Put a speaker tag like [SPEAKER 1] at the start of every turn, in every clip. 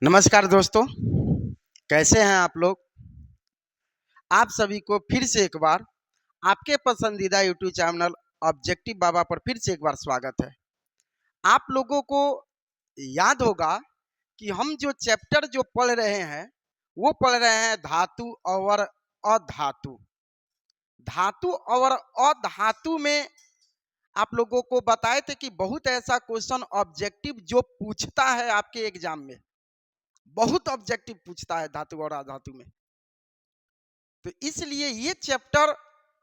[SPEAKER 1] नमस्कार दोस्तों, कैसे हैं आप लोग। आप सभी को फिर से एक बार आपके पसंदीदा यूट्यूब चैनल ऑब्जेक्टिव बाबा पर फिर से एक बार स्वागत है। आप लोगों को याद होगा कि हम जो चैप्टर जो पढ़ रहे हैं वो पढ़ रहे हैं धातु और अधातु। धातु और अधातु में आप लोगों को बताए थे कि बहुत ऐसा क्वेश्चन ऑब्जेक्टिव जो पूछता है आपके एग्जाम में, बहुत ऑब्जेक्टिव पूछता है धातु और अधातु में। तो इसलिए ये चैप्टर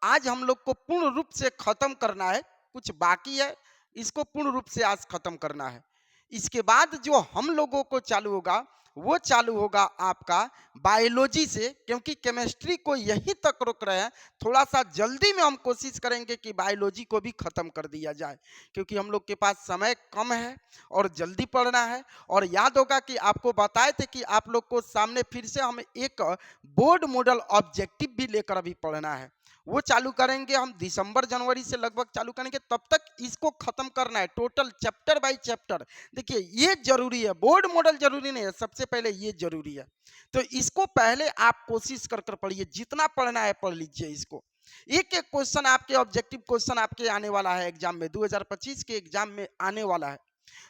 [SPEAKER 1] आज हम लोग को पूर्ण रूप से खत्म करना है। कुछ बाकी है, इसको पूर्ण रूप से आज खत्म करना है। इसके बाद जो हम लोगों को चालू होगा वो चालू होगा आपका बायोलॉजी से, क्योंकि केमिस्ट्री को यहीं तक रोक रहे हैं। थोड़ा सा जल्दी में हम कोशिश करेंगे कि बायोलॉजी को भी खत्म कर दिया जाए, क्योंकि हम लोग के पास समय कम है और जल्दी पढ़ना है। और याद होगा कि आपको बताए थे कि आप लोग को सामने फिर से हम एक बोर्ड मॉडल ऑब्जेक्टिव भी लेकर अभी पढ़ना है। वो चालू करेंगे हम दिसंबर जनवरी से लगभग चालू करेंगे। तब तक इसको खत्म करना है टोटल चैप्टर बाय चैप्टर। देखिए ये जरूरी है, बोर्ड मॉडल जरूरी नहीं है, सबसे पहले ये जरूरी है। तो इसको पहले आप कोशिश कर कर पढ़िए, जितना पढ़ना है पढ़ लीजिए इसको। एक एक क्वेश्चन आपके ऑब्जेक्टिव क्वेश्चन आपके आने वाला है एग्जाम में, 2025 के एग्जाम में आने वाला है।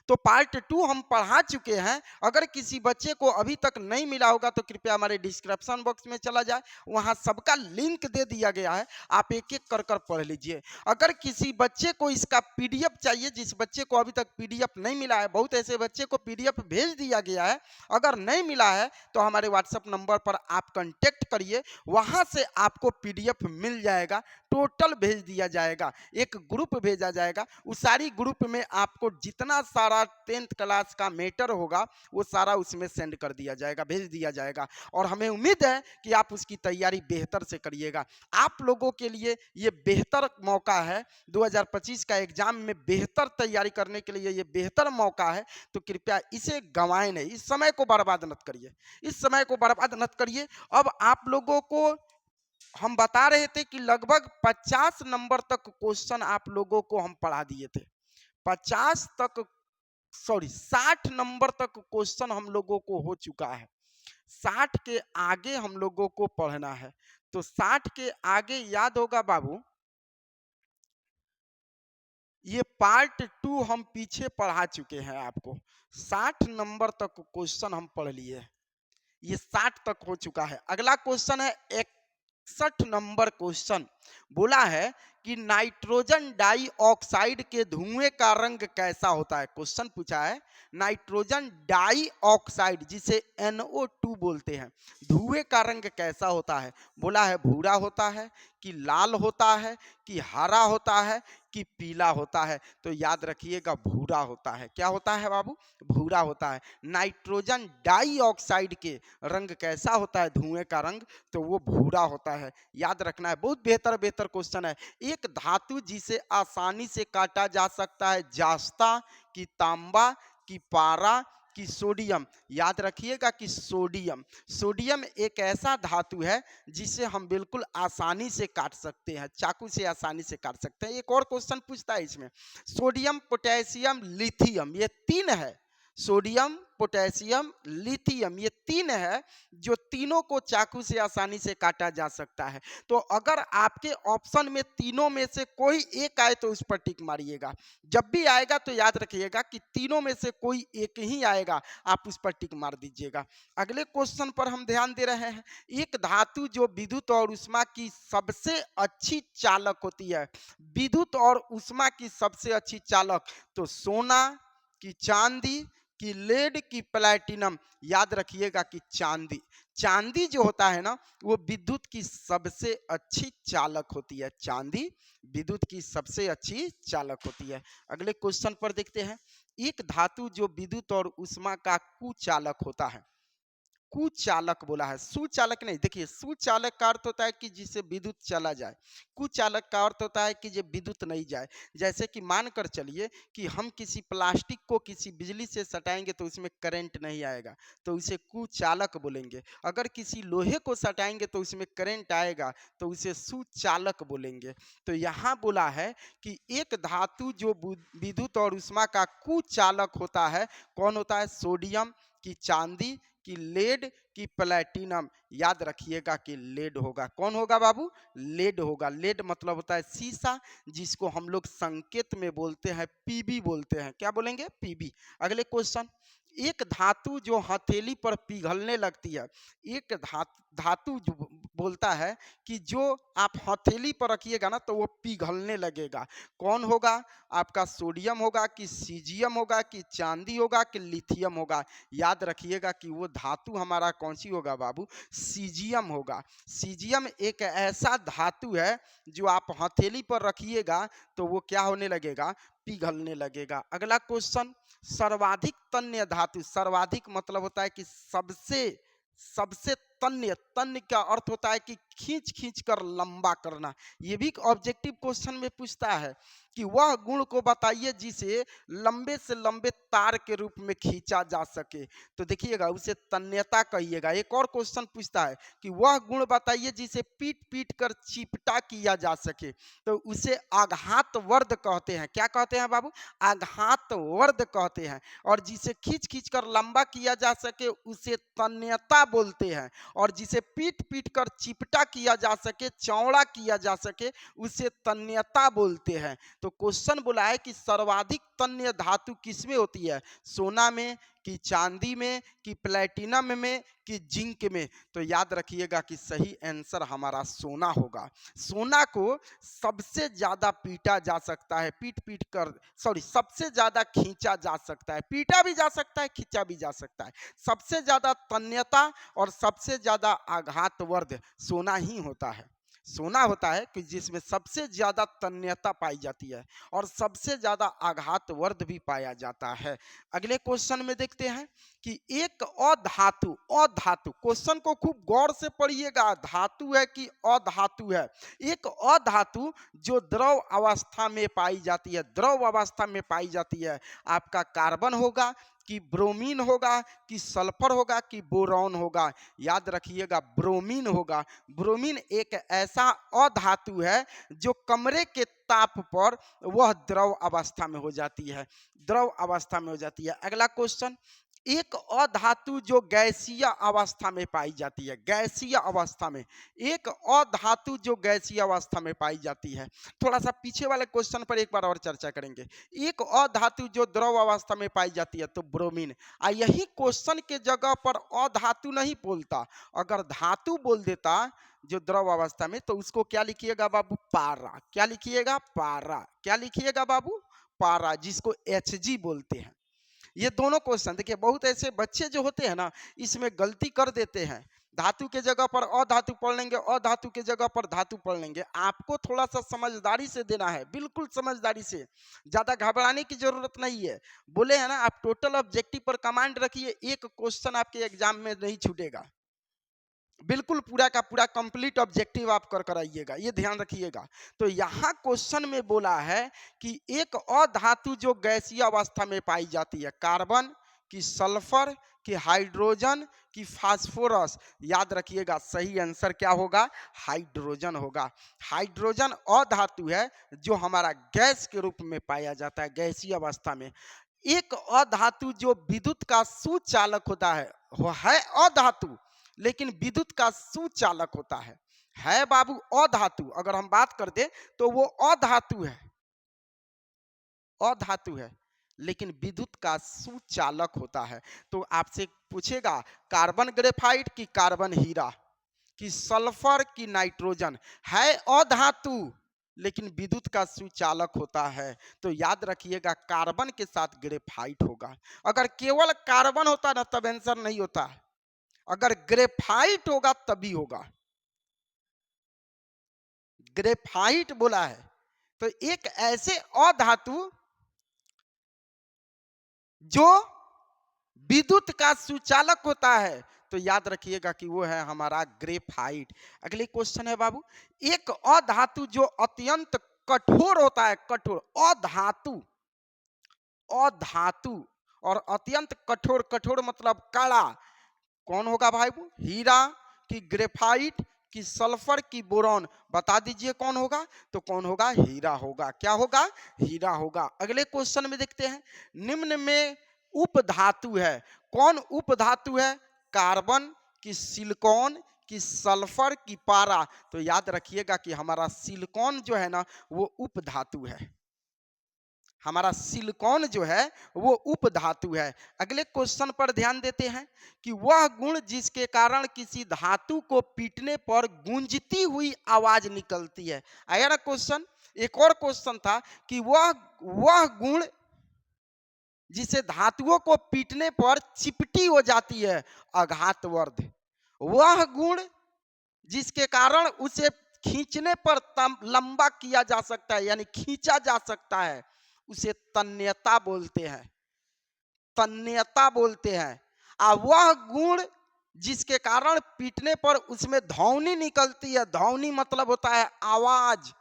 [SPEAKER 1] तो पार्ट 2 हम पढ़ा चुके हैं। अगर किसी बच्चे को अभी तक नहीं मिला होगा तो कृपया हमारे डिस्क्रिप्शन बॉक्स में चला जाए, वहां सबका लिंक दे दिया गया है, आप एक एक कर कर पढ़ लीजिए। अगर किसी बच्चे को इसका पीडीएफ चाहिए, जिस बच्चे को अभी तक पीडीएफ नहीं मिला है, बहुत ऐसे बच्चे को पीडीएफ भेज दिया गया है, अगर नहीं मिला है तो हमारे व्हाट्सएप नंबर पर आप कांटेक्ट करिए, वहां से आपको पीडीएफ मिल जाएगा। टोटल भेज दिया जाएगा, एक ग्रुप भेजा जाएगा, उस सारी ग्रुप में आपको जितना सारा 10th क्लास का मैटर होगा वो सारा उसमें सेंड कर दिया जाएगा, भेज दिया जाएगा। और हमें उम्मीद है कि आप उसकी तैयारी बेहतर से करिएगा। आप लोगों के लिए ये बेहतर मौका है, 2025 का एग्जाम में बेहतर तैयारी करने के लिए ये बेहतर मौका है। तो कृपया इसे गंवाएं नहीं, इस समय को बर्बाद मत करिए, इस समय को बर्बाद मत करिए। अब आप लोगों को हम बता रहे थे कि लगभग 50 नंबर तक क्वेश्चन आप लोगों को हम पढ़ा दिए थे। 50 तक, सॉरी 60 नंबर तक क्वेश्चन हम लोगों को हो चुका है। 60 के आगे हम लोगों को पढ़ना है। तो 60 के आगे याद होगा बाबू, ये पार्ट 2 हम पीछे पढ़ा चुके हैं आपको। 60 नंबर तक क्वेश्चन हम पढ़ लिए, ये 60 तक हो चुका है। अगला क्वेश्चन है 61 नंबर क्वेश्चन। बोला है कि नाइट्रोजन डाइऑक्साइड के धुएं का रंग कैसा होता है। क्वेश्चन पूछा है नाइट्रोजन डाइऑक्साइड जिसे NO2 बोलते हैं, धुएं का रंग कैसा होता है। बोला है भूरा होता है कि लाल होता है कि हरा होता है कि पीला होता है। तो याद रखिएगा भूरा होता है। क्या होता है बाबू, भूरा होता है। नाइट्रोजन डाइऑक्साइड के रंग कैसा होता है, धुएं का रंग, तो वो भूरा होता है। याद रखना है, बहुत बेहतर बेहतर क्वेश्चन है। एक धातु जिसे आसानी से काटा जा सकता है, जास्ता कि तांबा कि पारा कि सोडियम। याद रखिएगा कि सोडियम, सोडियम एक ऐसा धातु है जिसे हम बिल्कुल आसानी से काट सकते हैं, चाकू से आसानी से काट सकते हैं। एक और क्वेश्चन पूछता है इसमें, सोडियम पोटेशियम लिथियम, ये तीन है, सोडियम पोटेशियम लिथियम, ये तीन है जो तीनों को चाकू से आसानी से काटा जा सकता है। तो अगर आपके ऑप्शन में तीनों में से कोई एक आए तो उस पर टिक मारिएगा। जब भी आएगा तो याद रखिएगा कि तीनों में से कोई एक ही आएगा, आप उस पर टिक मार दीजिएगा। अगले क्वेश्चन पर हम ध्यान दे रहे हैं, एक धातु जो विद्युत और ऊष्मा की सबसे अच्छी चालक होती है, विद्युत और ऊष्मा की सबसे अच्छी चालक, तो सोना कि चांदी कि लेड की प्लैटिनम। याद रखिएगा कि चांदी, चांदी जो होता है ना वो विद्युत की सबसे अच्छी चालक होती है, चांदी विद्युत की सबसे अच्छी चालक होती है। अगले क्वेश्चन पर देखते हैं, एक धातु जो विद्युत और ऊष्मा का कुचालक होता है, कुचालक बोला है, सुचालक नहीं। देखिए सुचालक का अर्थ होता है कि जिसे विद्युत चला जाए, कुचालक का अर्थ होता है कि जो विद्युत नहीं जाए। जैसे कि मानकर चलिए कि हम किसी प्लास्टिक को किसी बिजली से सटाएंगे तो उसमें करंट नहीं आएगा, तो उसे कुचालक बोलेंगे। अगर किसी लोहे को सटाएंगे तो उसमें करंट आएगा, तो उसे सुचालक बोलेंगे। तो यहाँ बोला है कि एक धातु जो विद्युत और ऊष्मा का कुचालक होता है, कौन होता है, सोडियम कि चांदी, कि लेड, कि प्लेटिनम। याद रखिएगा कि लेड होगा। कौन होगा बाबू? लेड होगा। लेड मतलब होता है सीसा, जिसको हम लोग संकेत में बोलते हैं पीबी बोलते हैं। क्या बोलेंगे? पीबी। अगले क्वेश्चन, एक धातु जो हथेली पर पिघलने लगती है, एक धातु जो बोलता है कि जो आप हथेली पर रखिएगा ना तो वो पिघलने लगेगा। कौन होगा? आपका सोडियम होगा, कि सीजियम होगा, कि चांदी होगा, कि लिथियम होगा? याद रखिएगा कि वो धातु हमारा कौन सी होगा बाबू? सीजियम होगा। सीजियम एक ऐसा धातु है जो आप हथेली पर रखिएगा तो वो क्या होने लगेगा? पिघलने लगेगा। अगला क्वेश्चन, सर्वाधिक तन्य धातु। सर्वाधिक मतलब होता है कि सबसे, सबसे तन्य। तन्य का अर्थ होता है कि खींच खींच कर लंबा करना। ये भी ऑब्जेक्टिव क्वेश्चन में पूछता है कि वह गुण को बताइए जिसे लंबे से लंबे तार के रूप में खींचा जा सके। तो देखिएगा उसे तन्यता कहिएगा। एक और क्वेश्चन पूछता है कि वह गुण बताइए जिसे पीट पीट कर चिपटा किया जा सके। तो उसे आघात वर्ध कहते हैं। क्या कहते हैं बाबू? आघात वर्ध कहते हैं। और जिसे खींच खींच कर लंबा किया जा सके उसे तन्यता बोलते हैं। और जिसे पीट पीट कर चिपटा किया जा सके, चौड़ा किया जा सके, उसे तन्यता बोलते हैं। तो क्वेश्चन बोला है कि सर्वाधिक तन्य धातु किसमें होती है? सोना में, कि चांदी में, कि प्लेटिनम में, कि जिंक में? तो याद रखिएगा कि सही आंसर हमारा सोना होगा। सोना को सबसे ज्यादा पीटा जा सकता है, पीट पीट कर, सॉरी, सबसे ज्यादा खींचा जा सकता है। पीटा भी जा सकता है, खींचा भी जा सकता है। सबसे ज्यादा तन्यता और सबसे ज्यादा आघातवर्ध सोना ही होता है। सोना होता है कि जिसमें सबसे ज्यादा तन्यता पाई जाती है और सबसे ज्यादा आघातवर्ध भी पाया जाता है। अगले क्वेश्चन में देखते हैं कि एक अधातु, अधातु, क्वेश्चन को खूब गौर से पढ़िएगा, धातु है कि अधातु है। एक अधातु जो द्रव अवस्था में पाई जाती है, द्रव अवस्था में पाई जाती है, आपका कार्बन होगा, कि ब्रोमीन होगा, कि सल्फर होगा, कि बोरॉन होगा? याद रखिएगा ब्रोमीन होगा। ब्रोमीन एक ऐसा अधातु है जो कमरे के ताप पर वह द्रव अवस्था में हो जाती है, द्रव अवस्था में हो जाती है। अगला क्वेश्चन, एक अधातु जो गैसीय अवस्था में पाई जाती है, गैसीय अवस्था में, एक अधातु जो गैसीय अवस्था में पाई जाती है। थोड़ा सा पीछे वाले क्वेश्चन पर एक बार और चर्चा करेंगे। एक अधातु जो द्रव अवस्था में पाई जाती है तो ब्रोमीन। यही क्वेश्चन के जगह पर अधातु नहीं बोलता, अगर धातु बोल देता जो द्रव अवस्था में, तो उसको क्या लिखिएगा बाबू? पारा। क्या लिखिएगा? पारा। क्या लिखिएगा बाबू? पारा, जिसको Hg बोलते हैं। ये दोनों क्वेश्चन देखिए, बहुत ऐसे बच्चे जो होते हैं ना इसमें गलती कर देते हैं। धातु के जगह पर अधातु पढ़ लेंगे, अधातु के जगह पर धातु पढ़ लेंगे। आपको थोड़ा सा समझदारी से देना है, बिल्कुल समझदारी से, ज्यादा घबराने की जरूरत नहीं है। बोले है ना, आप टोटल ऑब्जेक्टिव पर कमांड रखिए, एक क्वेश्चन आपके एग्जाम में नहीं छूटेगा। बिल्कुल पूरा का पूरा कंप्लीट ऑब्जेक्टिव आप कर आइएगा, ये ध्यान रखिएगा। तो यहाँ क्वेश्चन में बोला है कि एक अधातु जो गैसीय अवस्था में पाई जाती है, कार्बन, कि सल्फर, कि हाइड्रोजन, कि फास्फोरस? याद रखिएगा सही आंसर क्या होगा? हाइड्रोजन होगा। हाइड्रोजन अधातु है जो हमारा गैस के रूप में पाया जाता है, गैसीय अवस्था में। एक अधातु जो विद्युत का सुचालक होता है, वो है अधातु लेकिन विद्युत का सुचालक होता है बाबू अधातु। अगर हम बात कर दे तो वो अधातु है, अधातु है लेकिन विद्युत का सुचालक होता है। तो आपसे पूछेगा कार्बन ग्रेफाइट की कार्बन हीरा, कि सल्फर की नाइट्रोजन, है अधातु लेकिन विद्युत का सुचालक होता है। तो याद रखिएगा कार्बन के साथ ग्रेफाइट होगा। अगर केवल कार्बन होता ना तब आंसर नहीं होता, अगर ग्रेफाइट होगा तभी होगा। ग्रेफाइट बोला है तो एक ऐसे अधातु जो विद्युत का सुचालक होता है, तो याद रखिएगा कि वो है हमारा ग्रेफाइट। अगले क्वेश्चन है बाबू, एक अधातु जो अत्यंत कठोर होता है, कठोर अधातु, अधातु और अत्यंत कठोर, कठोर मतलब कड़ा, कौन होगा भाई? हीरा, कि ग्रेफाइट, कि सल्फर, की बोरॉन? बता दीजिए कौन होगा? तो कौन होगा? हीरा होगा। क्या होगा? हीरा होगा। अगले क्वेश्चन में देखते हैं, निम्न में उपधातु है। कौन उपधातु है? कार्बन की सिलिकॉन की सल्फर की पारा। तो याद रखिएगा कि हमारा सिलिकॉन जो है ना वो उपधातु है। हमारा सिलिकॉन जो है वो उपधातु है। अगले क्वेश्चन पर ध्यान देते हैं कि वह गुण जिसके कारण किसी धातु को पीटने पर गूंजती हुई आवाज निकलती है। आया ना क्वेश्चन। एक और क्वेश्चन था कि वह गुण जिसे धातुओं को पीटने पर चिपटी हो जाती है आघातवर्ध। वह गुण जिसके कारण उसे खींचने पर लंबा किया जा सकता है, यानी खींचा जा सकता है, उसे तन्यता बोलते हैं। तन्यता बोलते हैं। वह गुण जिसके कारण पीटने पर उसमें ध्वनि निकलती है। ध्वनि मतलब होता है आवाज,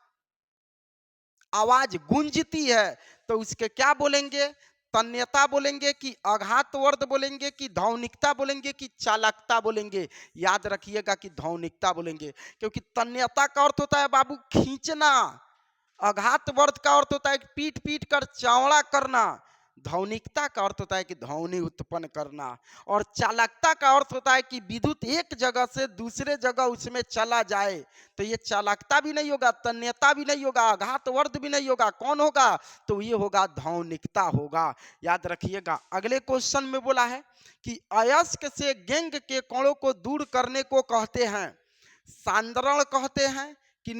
[SPEAKER 1] आवाज गूंजती है, तो उसके क्या बोलेंगे? तन्यता बोलेंगे कि आघातवर्ध बोलेंगे कि ध्वनिकता बोलेंगे कि चालकता बोलेंगे? याद रखिएगा कि ध्वनिकता बोलेंगे, क्योंकि तन्यता का अर्थ होता है बाबू खींचना, आघातवर्ध का अर्थ होता है पीट पीट कर चौड़ा करना, ध्वनिकता का अर्थ होता है कि ध्वनि उत्पन्न करना, और चालकता का अर्थ होता है कि विद्युत एक जगह से दूसरे जगह उसमें चला जाए। तो ये चालकता भी नहीं होगा, तन्यता भी नहीं होगा, आघातवर्ध भी नहीं होगा। कौन होगा? तो ये होगा ध्वनिकता होगा। याद रखिएगा। अगले क्वेश्चन में बोला है कि अयस्क से गेंग के कणों को दूर करने को कहते हैं सांद्रण कहते हैं कि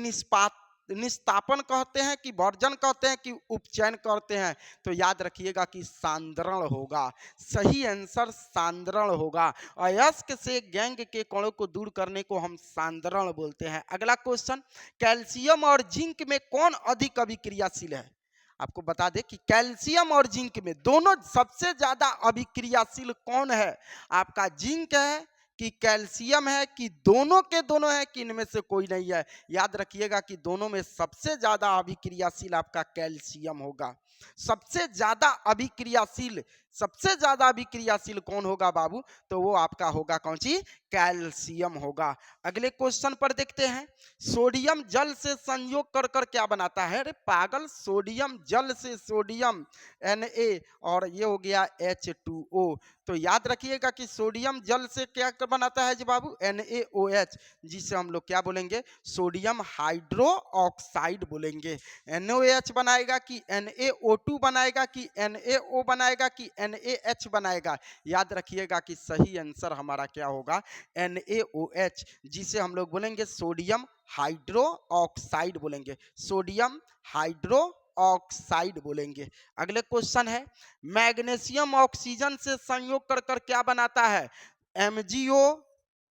[SPEAKER 1] निस्तापन कहते हैं कि वर्जन कहते हैं कि उपचयन कहते हैं? तो याद रखिएगा कि सांद्रण होगा। सही आंसर सांद्रण होगा। अयस्क से गैंग के कणों को दूर करने को हम सांद्रण बोलते हैं। अगला क्वेश्चन, कैल्शियम और जिंक में कौन अधिक अभिक्रियाशील है? आपको बता दें कि कैल्शियम और जिंक में दोनों सबसे ज्यादा अभिक्रियाशील कौन है? आपका जिंक है कि कैल्शियम है कि दोनों के दोनों है कि इनमें से कोई नहीं है? याद रखिएगा कि दोनों में सबसे ज्यादा अभिक्रियाशील आपका कैल्शियम होगा। सबसे ज्यादा अभिक्रियाशील, सबसे ज्यादा अभिक्रियाशील कौन होगा बाबू? तो वो आपका होगा कौन सी? कैल्शियम होगा। अगले क्वेश्चन पर देखते हैं, सोडियम जल से संयोग कर कर क्या बनाता है? अरे पागल, सोडियम जल से, सोडियम Na और ये हो गया H2O। तो याद रखिएगा कि सोडियम जल से क्या बनाता है जी बाबू? NaOH, जिसे हम लोग क्या बोलेंगे? सोडियम हाइड्रो ऑक्साइड बोलेंगे। NaOH बनाएगा कि NaO2 बनाएगा कि NaO बनाएगा कि NaH बनाएगा? याद रखिएगा कि सही आंसर हमारा क्या होगा? NaOH, जिसे हम लोग बोलेंगे सोडियम हाइड्रो ऑक्साइड बोलेंगे। सोडियम हाइड्रो ऑक्साइड बोलेंगे। अगले क्वेश्चन है, मैग्नीशियम ऑक्सीजन से संयोग कर कर क्या बनाता है? MgO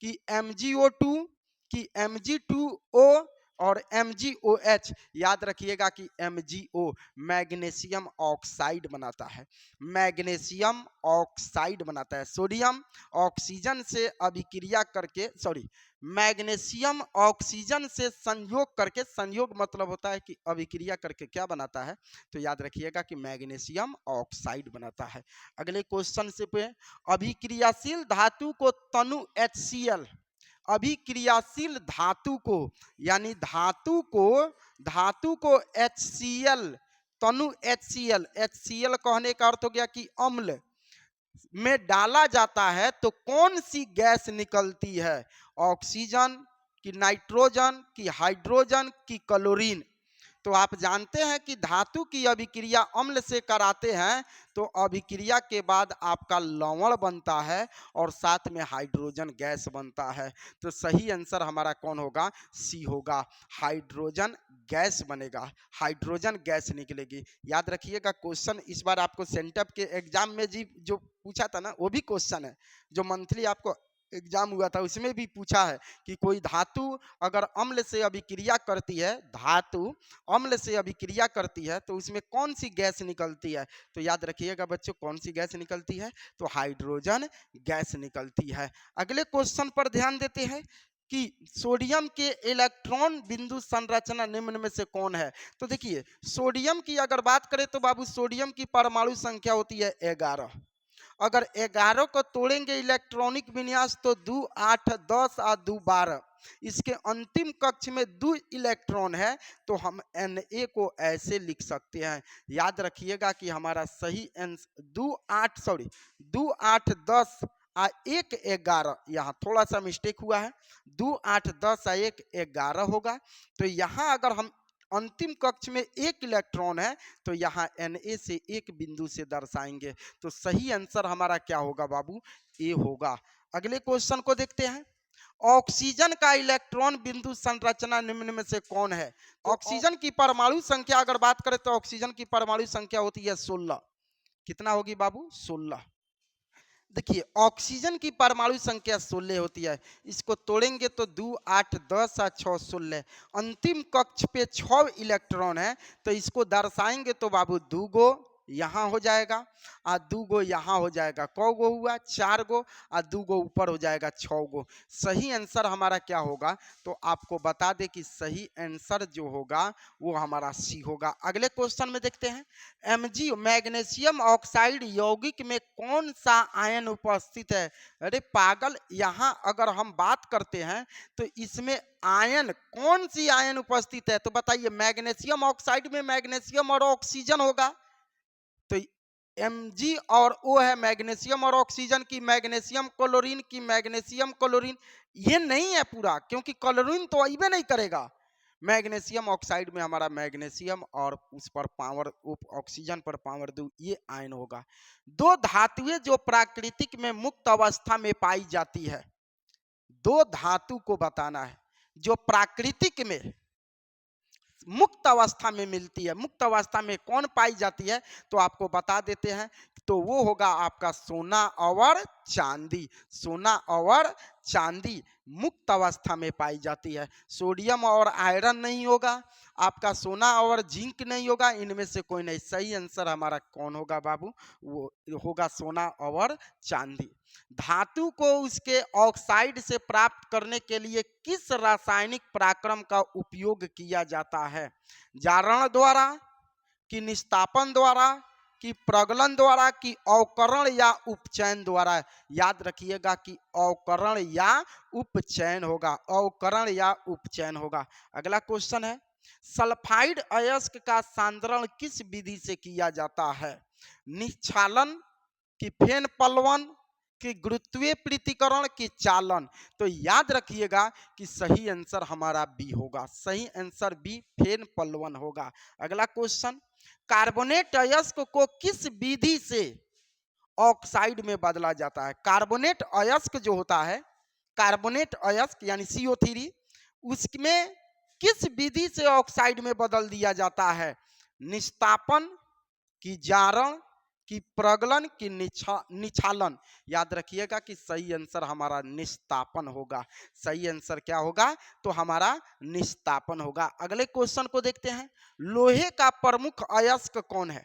[SPEAKER 1] कि MgO2 कि Mg2O और MgOH? याद रखिएगा कि MgO, मैग्नीशियम ऑक्साइड बनाता है। मैग्नीशियम ऑक्साइड बनाता है। सोडियम ऑक्सीजन से अभिक्रिया करके, सॉरी, मैग्नीशियम ऑक्सीजन से संयोग करके, संयोग मतलब होता है कि अभिक्रिया करके क्या बनाता है? तो याद रखिएगा कि मैग्नीशियम ऑक्साइड बनाता है। अगले क्वेश्चन से पे, अभिक्रियाशील धातु को तनु HCl, अभिक्रियाशील धातु को, यानी धातु को HCl, तनु HCl, HCl कहने का अर्थ हो गया कि अम्ल में डाला जाता है तो कौन सी गैस निकलती है? ऑक्सीजन कि नाइट्रोजन कि हाइड्रोजन कि क्लोरीन? तो आप जानते हैं कि धातु की अभिक्रिया अम्ल से कराते हैं तो अभिक्रिया के बाद आपका लवण बनता है और साथ में हाइड्रोजन गैस बनता है। तो सही आंसर हमारा कौन होगा? सी होगा, हाइड्रोजन गैस बनेगा, हाइड्रोजन गैस निकलेगी। याद रखिएगा क्वेश्चन इस बार आपको सेंटअप के एग्जाम में जी जो पूछा था ना, वो भी क्वेश्चन है जो मंथली आपको एग्जाम हुआ था, उसमें भी पूछा है कि कोई धातु अगर अम्ल से अभिक्रिया करती है, धातु अम्ल से अभिक्रिया करती है तो उसमें कौन सी गैस निकलती है? तो याद रखिएगा बच्चों, कौन सी गैस निकलती है? तो हाइड्रोजन गैस निकलती है। अगले क्वेश्चन पर ध्यान देते हैं कि सोडियम के इलेक्ट्रॉन बिंदु संरचना निम्न में से कौन है? तो देखिए, सोडियम की अगर बात करें तो बाबू सोडियम की परमाणु संख्या होती है 11, अगर 11 को तोड़ेंगे इलेक्ट्रॉनिक विन्यास तो 2 8 10 और 2 12। इसके अंतिम कक्ष में 2 इलेक्ट्रॉन है तो हम Na को ऐसे लिख सकते हैं। याद रखिएगा कि हमारा सही आंसर 2 8 10 आ 1 11, यहाँ थोड़ा सा मिस्टेक हुआ है, 2 8 10 आ 1 11 होगा। तो यहाँ अगर हम अंतिम कक्ष में 1 इलेक्ट्रॉन है तो यहाँ Na से 1 बिंदु से दर्शाएंगे। तो सही आंसर हमारा क्या होगा बाबू? ए होगा। अगले क्वेश्चन को देखते हैं। ऑक्सीजन का इलेक्ट्रॉन बिंदु संरचना निम्न में से कौन है? तो ऑक्सीजन की परमाणु संख्या अगर बात करें तो ऑक्सीजन की परमाणु संख्या होती है 16। कितना होगी बाबू? 16। देखिए ऑक्सीजन की परमाणु संख्या 16 होती है। इसको तोड़ेंगे तो 2 8 10 और 6 16। अंतिम कक्ष पे 6 इलेक्ट्रॉन है तो इसको दर्शाएंगे तो बाबू 2 गो यहाँ हो जाएगा और 2 गो यहाँ हो जाएगा। कौ गो हुआ? 4 गो और 2 गो ऊपर हो जाएगा 6 गो। सही आंसर हमारा क्या होगा? तो आपको बता दे कि सही आंसर जो होगा वो हमारा सी होगा। अगले क्वेश्चन में देखते हैं। Mg मैग्नीशियम ऑक्साइड यौगिक में कौन सा आयन उपस्थित है? अरे पागल, यहाँ अगर हम बात करते हैं तो इसमें आयन कौन सी आयन उपस्थित है? तो बताइए। मैग्नीशियम ऑक्साइड में मैग्नीशियम और ऑक्सीजन होगा तो Mg और O है मैग्नीशियम और ऑक्सीजन की, मैग्नीशियम क्लोरीन की, मैग्नीशियम क्लोरीन। ये नहीं है पूरा, क्योंकि क्लोरीन तो अइबे नहीं करेगा। मैग्नीशियम ऑक्साइड में हमारा मैग्नीशियम और उस पर पावर ऑक्सीजन पर पावर 2, ये आयन होगा। 2 धातुएं जो प्राकृतिक में मुक्त अवस्था में पाई जाती है, 2 धातु को बताना है जो प्राकृतिक में मुक्त अवस्था में मिलती है। मुक्त अवस्था में कौन पाई जाती है तो आपको बता देते हैं। तो वो होगा आपका सोना और चांदी। सोना और चांदी मुक्त अवस्था में पाई जाती है। सोडियम और आयरन नहीं होगा, आपका सोना और जिंक नहीं होगा, इनमें से कोई नहीं। सही आंसर हमारा कौन होगा बाबू? वो होगा सोना और चांदी। धातु को उसके ऑक्साइड से प्राप्त करने के लिए किस रासायनिक पराक्रम का उपयोग किया जाता है? जारण द्वारा, कि निस्तापन द्वारा, कि प्रगलन द्वारा, कि अवकरण या उपचयन द्वारा? याद रखिएगा कि अवकरण या उपचयन होगा। अवकरण या उपचयन होगा। अगला क्वेश्चन है। सल्फाइड अयस्क का सांद्रण किस विधि से किया जाता है? निक्षालन, कि फेन पलवन, कि गुरुत्वीय पृथक्करण, की चालन? तो याद रखिएगा कि सही आंसर हमारा बी होगा। सही आंसर बी फेन पलवन होगा। अगला क्वेश्चन। कार्बोनेट अयस्क को किस विधि से ऑक्साइड में बदला जाता है? कार्बोनेट अयस्क जो होता है, कार्बोनेट अयस्क यानी CO3, उसमें किस विधि से ऑक्साइड में बदल दिया जाता है? निस्तापन, की जारण, की प्रगलन, की निछालन? याद रखिएगा कि सही आंसर हमारा निस्तापन होगा। सही आंसर क्या होगा? तो हमारा निस्तापन होगा। अगले क्वेश्चन को देखते हैं। लोहे का प्रमुख अयस्क कौन है?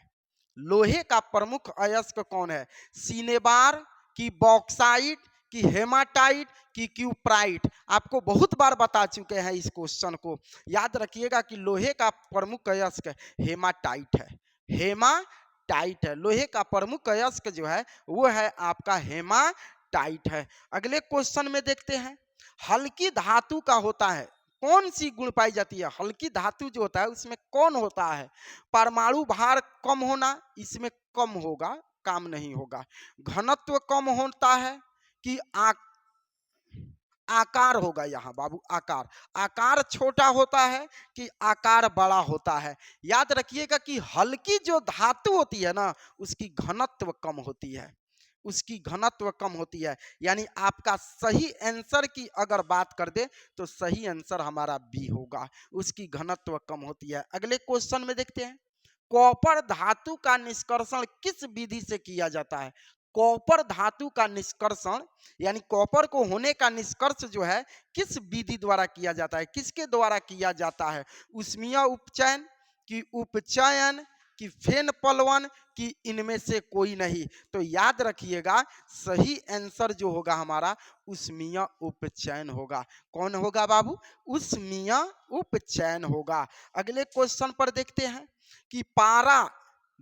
[SPEAKER 1] लोहे का प्रमुख अयस्क कौन है? सिनेबार, की बॉक्साइट, की हेमाटाइट, की क्यूप्राइट? आपको बहुत बार बता चुके हैं इस क्वेश्चन को। याद रखिएगा कि लोहे का प्रमुख अयस्क हेमाटाइट है। हेमाटाइट है। लोहे का प्रमुख अयस्क जो है वो है आपका हेमाटाइट है। अगले क्वेश्चन में देखते हैं। हल्की धातु का होता है कौन सी गुण पाई जाती है? हल्की धातु जो होता है उसमें कौन होता है? परमाणु भार कम होना, इसमें कम होगा, काम नहीं होगा। घनत्व कम होता है, कि आकार होगा यहाँ बाबू, आकार। आकार छोटा होता है कि आकार बड़ा होता है? याद रखिएगा कि हल्की जो धातु होती है ना उसकी घनत्व कम होती है। उसकी घनत्व कम होती है। यानी आपका सही आंसर की अगर बात कर दे तो सही आंसर हमारा बी होगा। उसकी घनत्व कम होती है। अगले क्वेश्चन में देखते हैं। कॉपर धातु का निष्कर्षण किस विधि से किया जाता है? कॉपर धातु का निष्कर्षण यानी कॉपर को होने का निष्कर्ष जो है किस विधि द्वारा किया जाता है? किसके द्वारा किया जाता है? उष्मीय उपचयन, की उपचयन, कि फेन पलवन, कि इनमें से कोई नहीं? तो याद रखिएगा सही आंसर जो होगा हमारा उष्मीय उपचयन होगा। कौन होगा बाबू? उष्मीय उपचयन होगा। अगले क्वेश्चन पर देखते हैं कि पारा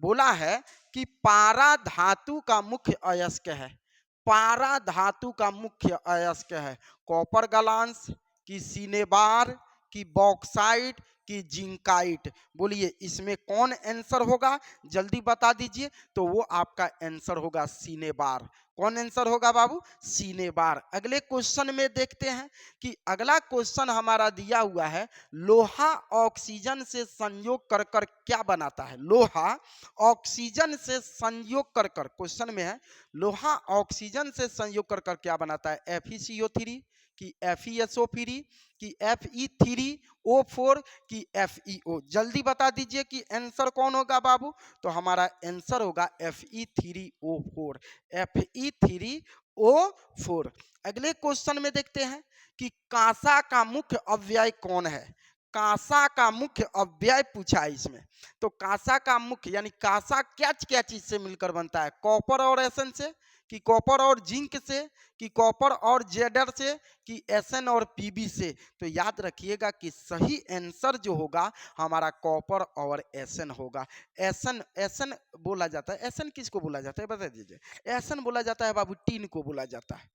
[SPEAKER 1] बोला है कि पारा धातु का मुख्य अयस्क है। पारा धातु का मुख्य अयस्क है। कॉपर ग्लांस की सिनेबार की बॉक्साइट की जिंकाइट। बोलिए इसमें कौन आंसर होगा, जल्दी बता दीजिए। तो वो आपका आंसर होगा सिनेबार। कौन आंसर होगा बाबू, सिनेबार। अगले क्वेश्चन में देखते हैं कि अगला क्वेश्चन हमारा दिया हुआ है, लोहा ऑक्सीजन से संयोग कर कर क्या बनाता है। लोहा ऑक्सीजन से संयोग कर कर, क्वेश्चन में है लोहा ऑक्सीजन से संयोग कर कर क्या बनाता है। FeCO3 की FeSO3 की Fe3O4 की FeO। जल्दी बता दीजिए कि आंसर कौन होगा बाबू। तो हमारा आंसर होगा Fe3O4। Fe3O4। अगले क्वेश्चन में देखते हैं कि कांसा का मुख्य अव्यय कौन है। कांसा का मुख्य अव्यय पूछा है इसमें। तो कांसा का मुख्य यानी कांसा क्या क्या चीज से मिलकर बनता है। कॉपर और एसन से, कि कॉपर और जिंक से, कि कॉपर और जेडर से, कि एसन और पीबी से। तो याद रखिएगा कि सही आंसर जो होगा हमारा कॉपर और एसन होगा। एसन, एसन बोला जाता है, एसन किसको बोला जाता है बता दीजिए। एसन बोला जाता है बाबू टीन को बोला जाता है।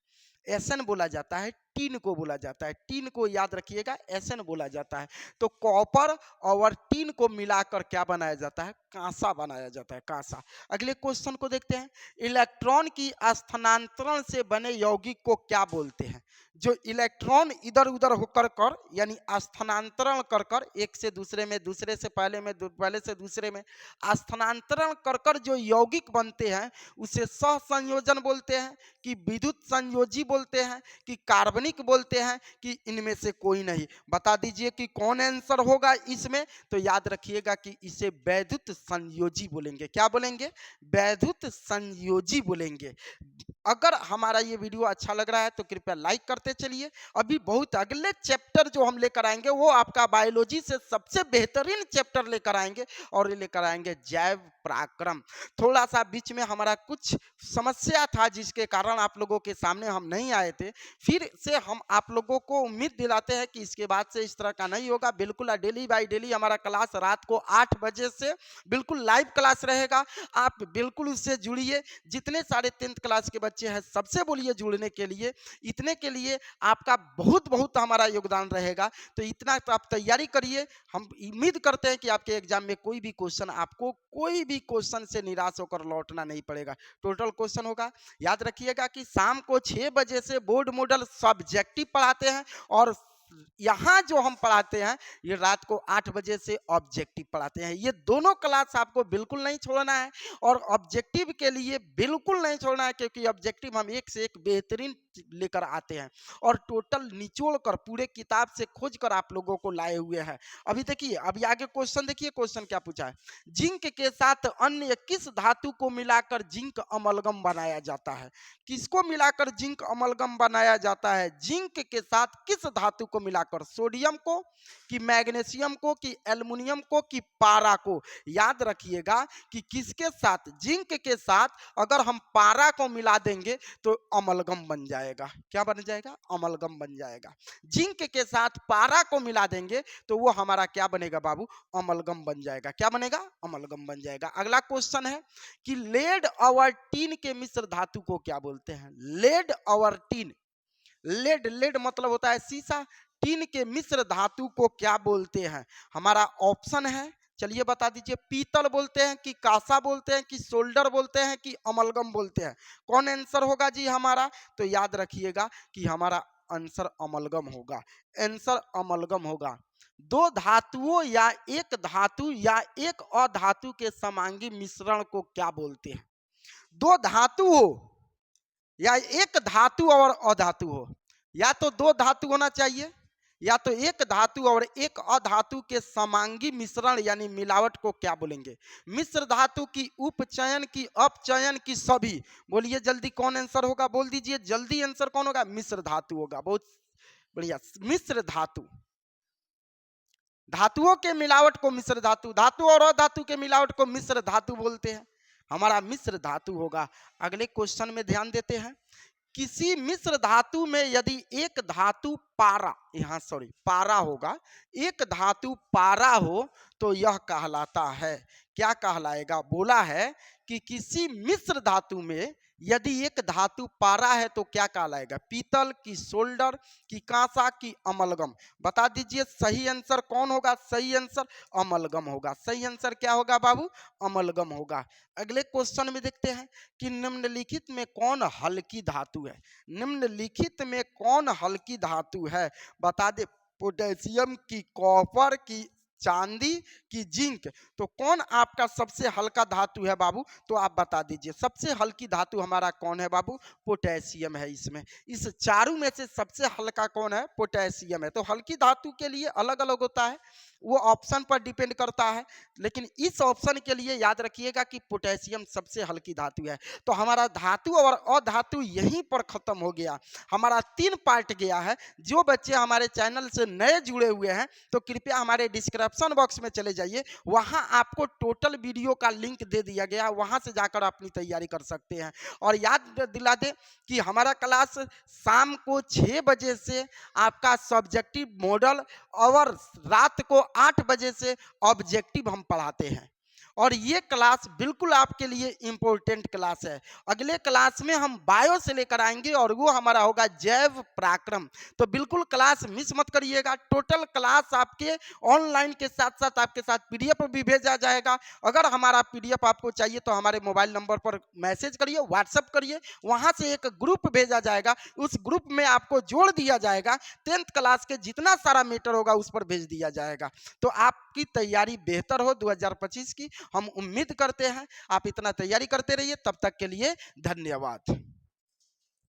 [SPEAKER 1] एसन बोला जाता है टीन को बोला जाता है। टीन को याद रखिएगा एसन बोला जाता है। तो कॉपर और टीन को मिलाकर क्या बनाया जाता है, कांसा बनाया जाता है, कांसा। अगले क्वेश्चन को देखते हैं, इलेक्ट्रॉन की स्थानांतरण से बने यौगिक को क्या बोलते हैं। जो इलेक्ट्रॉन इधर उधर होकर कर यानी स्थानांतरण कर कर एक से दूसरे में, दूसरे से पहले में, पहले से दूसरे में स्थानांतरण कर कर जो यौगिक बनते हैं उसे सहसंयोजन बोलते हैं, कि विद्युत संयोजी बोलते हैं, कि कार्बनिक बोलते हैं, कि इनमें से कोई नहीं। बता दीजिए कि कौन आंसर होगा इसमें। तो याद रखिएगा कि इसे वैद्युत संयोजी बोलेंगे। क्या बोलेंगे, वैद्युत संयोजी बोलेंगे। अगर हमारा ये वीडियो अच्छा लग रहा है तो कृपया लाइक करते चलिए। अभी बहुत अगले चैप्टर जो हम लेकर आएंगे वो आपका बायोलॉजी से सबसे बेहतरीन चैप्टर लेकर आएंगे, और ये लेकर आएंगे जैव पराक्रम। थोड़ा सा बीच में हमारा कुछ समस्या था जिसके कारण आप लोगों के सामने हम नहीं आए थे। फिर से हम आप लोगों को उम्मीद दिलाते हैं कि इसके बाद से इस तरह का नहीं होगा। बिल्कुल डेली बाय डेली हमारा क्लास रात को 8 बजे से बिल्कुल लाइव क्लास रहेगा। आप बिल्कुल उससे जुड़िए। जितने सारे 10th क्लास के बच्चे हैं सबसे बोलिए जुड़ने के लिए। इतने के लिए आपका बहुत बहुत हमारा योगदान रहेगा। तो इतना तो आप तैयारी करिए। हम उम्मीद करते हैं कि आपके एग्जाम में कोई भी क्वेश्चन, आपको कोई भी क्वेश्चन से निराश होकर लौटना नहीं पड़ेगा। टोटल क्वेश्चन होगा। याद रखिएगा कि शाम को 6 बजे से बोर्ड मॉडल सब्जेक्टिव पढ़ाते हैं, और यहाँ जो हम पढ़ाते हैं ये रात को 8 बजे से ऑब्जेक्टिव पढ़ाते हैं। ये दोनों क्लास आपको बिल्कुल नहीं छोड़ना है, और ऑब्जेक्टिव के लिए बिल्कुल नहीं छोड़ना है, क्योंकि ऑब्जेक्टिव हम एक से एक बेहतरीन लेकर आते हैं, और टोटल निचोड़ कर पूरे किताब से खोज कर आप लोगों को लाए हुए हैं। अभी देखिए, अभी आगे क्वेश्चन देखिए। क्वेश्चन क्या पूछा है, जिंक के साथ अन्य किस धातु को मिलाकर जिंक अमलगम बनाया जाता है। किसको मिलाकर जिंक अमलगम बनाया जाता है, जिंक के साथ किस धातु को मिलाकर, सोडियम को, कि मैग्नीशियम को, कि एल्युमिनियम को, कि पारा को। याद रखिएगा कि किसके साथ, जिंक के साथ अगर हम पारा को मिला देंगे तो अमलगम बन जाएगा। क्या बन जाएगा, अमलगम बन जाएगा। जिंक के साथ पारा को मिला देंगे तो वो हमारा क्या बनेगा बाबू, अमलगम बन जाएगा। क्या बनेगा, अमलगम बन जाएगा। अगला क्वेश्चन है कि लेड और टीन के मिश्र धातु को क्या बोलते हैं। लेड और टीन, लेड, लेड मतलब होता है शीशा। टीन के मिश्र धातु को क्या बोलते हैं। हमारा ऑप्शन है, चलिए बता दीजिए। पीतल बोलते हैं, कि कांसा बोलते हैं, कि सोल्डर बोलते हैं, कि अमलगम बोलते हैं। कौन आंसर होगा जी हमारा। तो याद रखिएगा कि हमारा आंसर अमलगम होगा। आंसर अमलगम होगा। दो धातुओं या एक धातु या एक अधातु के समांगी मिश्रण को क्या बोलते हैं। दो धातु हो या एक धातु और अधातु हो, या तो दो धातु होना चाहिए, या तो एक धातु और एक अधातु के समांगी मिश्रण यानी मिलावट को क्या बोलेंगे। मिश्र धातु की उपचयन, की अपचयन, की सभी। बोलिए जल्दी कौन आंसर होगा, बोल दीजिए जल्दी। आंसर कौन होगा, मिश्र धातु होगा। बहुत बढ़िया, मिश्र धातु। धातुओं के मिलावट को मिश्र धातु, धातु और अधातु के मिलावट को मिश्र धातु बोलते हैं। हमारा मिश्र धातु होगा। अगले क्वेश्चन में ध्यान देते हैं, किसी मिश्र धातु में यदि एक धातु पारा, यहाँ सॉरी पारा होगा, एक धातु पारा हो तो यह कहलाता है। क्या कहलाएगा? बोला है कि किसी मिश्र धातु में यदि एक धातु पारा है तो क्या कहलाएगा? पीतल की सोल्डर की कांसा की अमलगम? बता दीजिए सही आंसर कौन होगा? सही आंसर अमलगम होगा। सही आंसर क्या होगा बाबू? अमलगम होगा। अगले क्वेश्चन में देखते हैं कि निम्नलिखित में कौन हल्की धातु है? निम्नलिखित में कौन हल्की धातु है? बता दे, पोटेशियम की, कॉपर की, चांदी की, जिंक? तो कौन आपका सबसे हल्का धातु है बाबू? तो आप बता दीजिए सबसे हल्की धातु हमारा कौन है बाबू? पोटेशियम है। इसमें इस चारों में से सबसे हल्का कौन है? पोटेशियम है। तो हल्की धातु के लिए अलग अलग होता है, वो ऑप्शन पर डिपेंड करता है, लेकिन इस ऑप्शन के लिए याद रखिएगा कि पोटेशियम सबसे हल्की धातु है। तो हमारा धातु और अधातु यहीं पर खत्म हो गया, हमारा 3 पार्ट गया है। जो बच्चे हमारे चैनल से नए जुड़े हुए हैं तो कृपया हमारे डिस्क्रिप्शन बॉक्स में चले जाइए, वहां आपको टोटल वीडियो का लिंक दे दिया गया, वहां से जाकर अपनी तैयारी कर सकते हैं। और याद दिला दे कि हमारा क्लास शाम को 6 बजे से आपका सब्जेक्टिव मॉडल और रात को 8 बजे से ऑब्जेक्टिव हम पढ़ाते हैं। और ये क्लास बिल्कुल आपके लिए इंपॉर्टेंट क्लास है। अगले क्लास में हम बायो से लेकर आएंगे और वो हमारा होगा जैव पराक्रम। तो बिल्कुल क्लास मिस मत करिएगा। टोटल क्लास आपके ऑनलाइन के साथ साथ आपके साथ पीडीएफ भी भेजा जाएगा। अगर हमारा पीडीएफ आपको चाहिए तो हमारे मोबाइल नंबर पर मैसेज करिए, व्हाट्सएप करिए, वहां से एक ग्रुप भेजा जाएगा, उस ग्रुप में आपको जोड़ दिया जाएगा। 10th क्लास के जितना सारा मैटर होगा उस पर भेज दिया जाएगा। तो आपकी तैयारी बेहतर हो 2025 की हम उम्मीद करते हैं। आप इतना तैयारी करते रहिए। तब तक के लिए धन्यवाद।